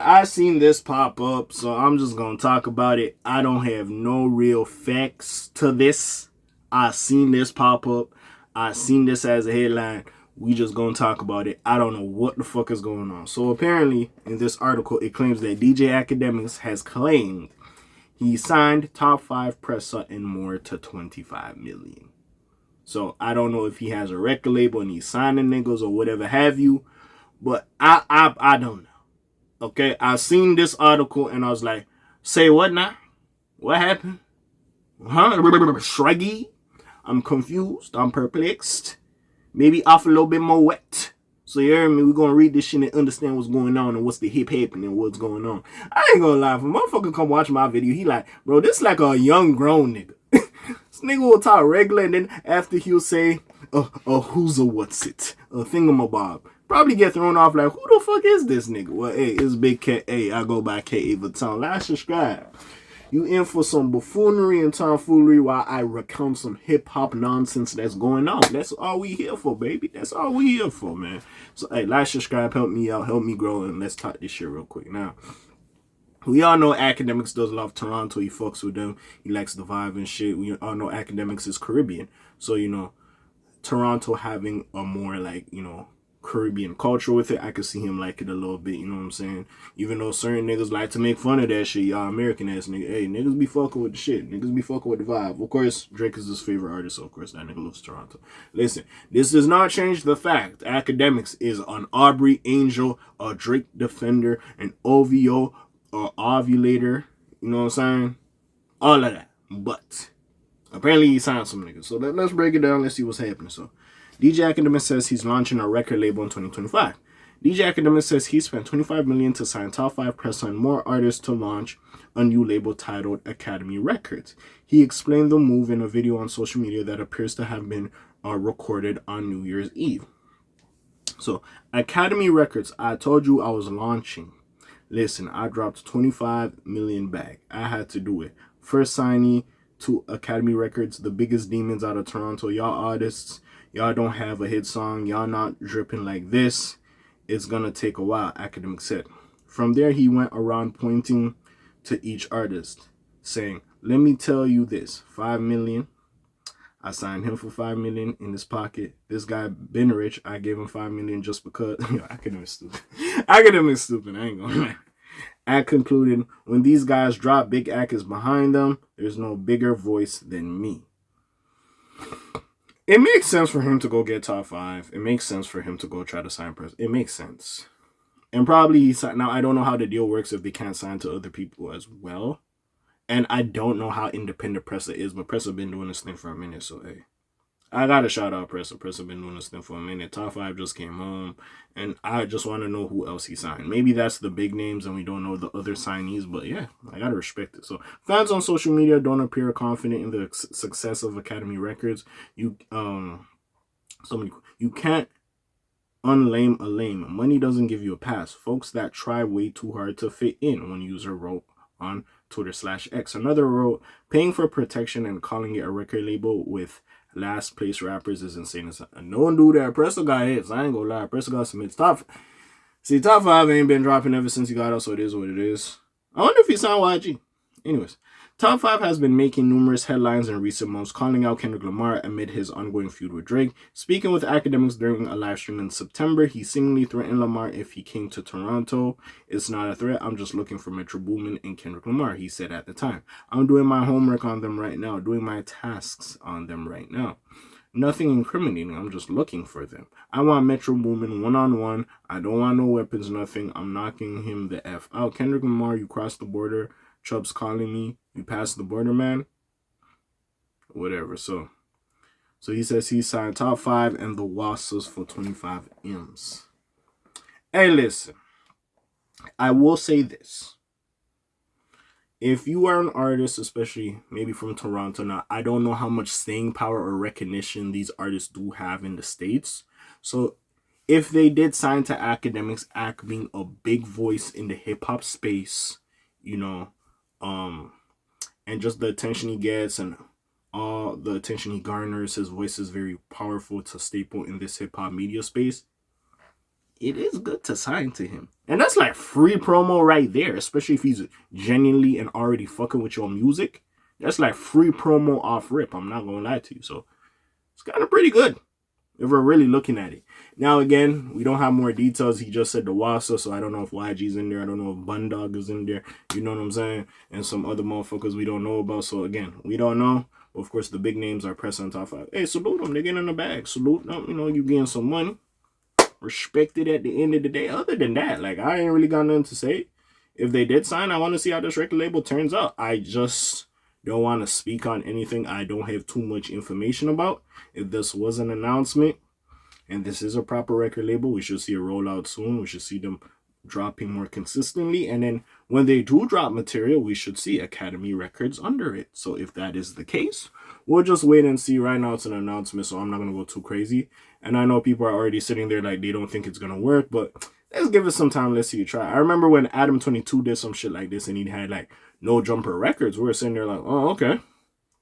I seen this pop up, so I'm just gonna talk about it. I don't have no real facts to this. I seen this pop up. I seen this as a headline. We just gonna talk about it. I don't know what the fuck is going on. So apparently, in this article, it claims that DJ Akademiks has claimed he signed Top 5 Pressa and more to 25 million. So I don't know if he has a record label and he's signing niggas or whatever have you, but I don't know. Okay, I seen this article and I was like, say what now? What happened? Huh? Shruggy? I'm confused. I'm perplexed. Maybe off a little bit more wet. So you hear me? We're gonna read this shit and understand what's going on and what's the hip happening and what's going on. I ain't gonna lie, if a motherfucker come watch my video, he like, bro, this like a young grown nigga. This nigga will talk regular and then after he'll say, who's a what's it? A thingamabob. Probably get thrown off like, who the fuck is this nigga? Well, hey, it's Big Cat. Hey, I go by K.A.Vuitton. Like, subscribe. You in for some buffoonery and tomfoolery while I recount some hip-hop nonsense that's going on. That's all we here for, baby. That's all we here for, man. So, hey, like, subscribe, help me out, help me grow, and let's talk this shit real quick. Now, we all know Akademiks does love Toronto. He fucks with them. He likes the vibe and shit. We all know Akademiks is Caribbean. So, Toronto having a more, Caribbean culture with it, I could see him like it a little bit, you know what I'm saying? Even though certain niggas like to make fun of that shit, y'all American ass nigga. Hey, niggas be fucking with the shit. Niggas be fucking with the vibe. Of course, Drake is his favorite artist, so of course that nigga loves Toronto. Listen, this does not change the fact Akademiks is an Aubrey Angel, a Drake defender, an OVO, or ovulator, you know what I'm saying? All of that. But apparently he signed some niggas. So let's break it down. Let's see what's happening. So DJ Akademy says he's launching a record label in 2025. DJ Akademy says he spent 25 million to sign Top 5 Pressa and more artists to launch a new label titled Academy Records. He explained the move in a video on social media that appears to have been recorded on New Year's Eve. So, Academy Records, I told you I was launching. Listen, I dropped 25 million back. I had to do it. First signee to Academy Records, the biggest demons out of Toronto. Y'all artists, y'all don't have a hit song. Y'all not dripping like this. It's gonna take a while, Akademiks said. From there, he went around pointing to each artist, saying, let me tell you this, 5 million. I signed him for 5 million in his pocket. This guy been rich. I gave him 5 million just because. Akademiks stupid. Akademiks stupid. I ain't gonna lie. Ak concluded, when these guys drop, Big Ak is behind them. There's no bigger voice than me. It makes sense for him to go get Top 5. It makes sense for him to go try to sign Press. It makes sense. And probably he signed. Now, I don't know how the deal works if they can't sign to other people as well. And I don't know how independent Pressa is, but Pressa been doing this thing for a minute, so hey. I gotta shout out Pressa. Pressa been doing this thing for a minute. Top 5 just came home, and I just want to know who else he signed. Maybe that's the big names, and we don't know the other signees. But yeah, I gotta respect it. So fans on social media don't appear confident in the success of Academy Records. You can't unlame a lame. Money doesn't give you a pass. Folks that try way too hard to fit in. One user wrote on Twitter/X. Another wrote, paying for protection and calling it a record label with last place rappers is insane. No one do that. Pressa got hits. I ain't gonna lie. Pressa got some hits. Top 5 ain't been dropping ever since he got out, so it is what it is. I wonder if he signed YG. Anyways, Top 5 has been making numerous headlines in recent months, calling out Kendrick Lamar amid his ongoing feud with Drake. Speaking with Akademiks during a live stream in September, he seemingly threatened Lamar if he came to Toronto. It's not a threat. I'm just looking for Metro Boomin and Kendrick Lamar, he said at the time. I'm doing my homework on them right now, doing my tasks on them right now. Nothing incriminating. I'm just looking for them. I want Metro Boomin one-on-one. I don't want no weapons, nothing. I'm knocking him the F out. Kendrick Lamar, you crossed the border. Chubb's calling me. You passed the border, man. Whatever. So he says he signed Top 5 and the Wassers for 25 M's. Hey, listen. I will say this. If you are an artist, especially maybe from Toronto, now I don't know how much staying power or recognition these artists do have in the States. So if they did sign to Akademiks, Ak being a big voice in the hip-hop space, and just the attention he gets and all the attention he garners, his voice is very powerful. It's a staple in this hip-hop media space. it is good to sign to him. And that's like free promo right there, especially if he's genuinely and already fucking with your music. That's like free promo off rip. I'm not gonna lie to you. So it's kind of pretty good if we're really looking at it. Now, again, we don't have more details. He just said the Wassa, so I don't know if YG's in there. I don't know if Bundog is in there. You know what I'm saying? And some other motherfuckers we don't know about. So, again, we don't know. But, of course, the big names are Pressa and Top 5. Hey, salute them. They're getting in the bag. Salute them. You know, you getting some money. Respected at the end of the day. Other than that, like, I ain't really got nothing to say. If they did sign, I want to see how this record label turns out. I just don't want to speak on anything I don't have too much information about. If this was an announcement and this is a proper record label, we should see a rollout soon. We should see them dropping more consistently. And then when they do drop material, we should see Akademy Records under it. So if that is the case, we'll just wait and see. Right now it's an announcement, so I'm not going to go too crazy. And I know people are already sitting there like they don't think it's going to work, but let's give it some time. Let's see it try. I remember when Adam 22 did some shit like this and he had like No Jumper Records. We were sitting there like, oh, okay.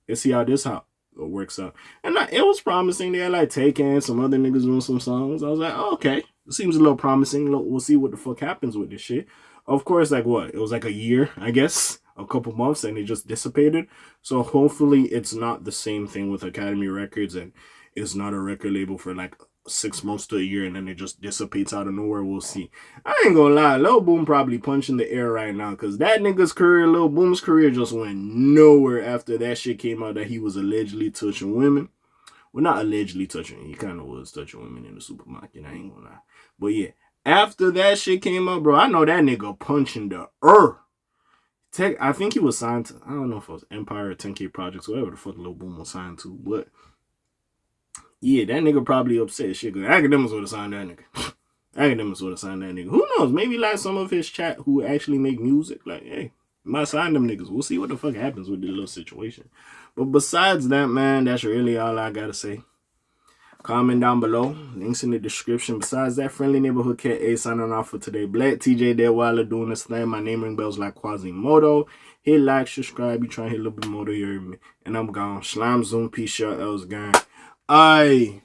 Let's see how this works out. And it was promising. They had like Taken, some other niggas doing some songs. I was like, oh, okay. It seems a little promising. We'll see what the fuck happens with this shit. Of course, like what? It was like a year, I guess. A couple months and it just dissipated. So hopefully it's not the same thing with Akademy Records and it's not a record label for like 6 months to a year and then it just dissipates out of nowhere. We'll see. I ain't gonna lie, Lil Boom probably punching the air right now because that nigga's career, Lil Boom's career, just went nowhere after that shit came out that he was allegedly touching women. Well, not allegedly touching. He kind of was touching women in the supermarket. I ain't gonna lie. But yeah, after that shit came out, bro, I know that nigga punching the earth. I think he was signed to, I don't know if it was Empire or 10K Projects, whatever the fuck Lil Boom was signed to, but yeah, that nigga probably upset shit because Akademiks would have signed that nigga. Akademiks would have signed that nigga. Who knows? Maybe like some of his chat who actually make music, like, hey, might sign them niggas. We'll see what the fuck happens with this little situation. But besides that, man, that's really all I gotta say. Comment down below. Links in the description. Besides that, Friendly Neighborhood Cat A signing off for today. Black TJ Deadweiler doing this thing. My name ring bells like Quasimodo. Hit like, subscribe. You try to hit a little bit more to hear me. And I'm gone. Slime Zoom. Peace out. Else gang. Aye.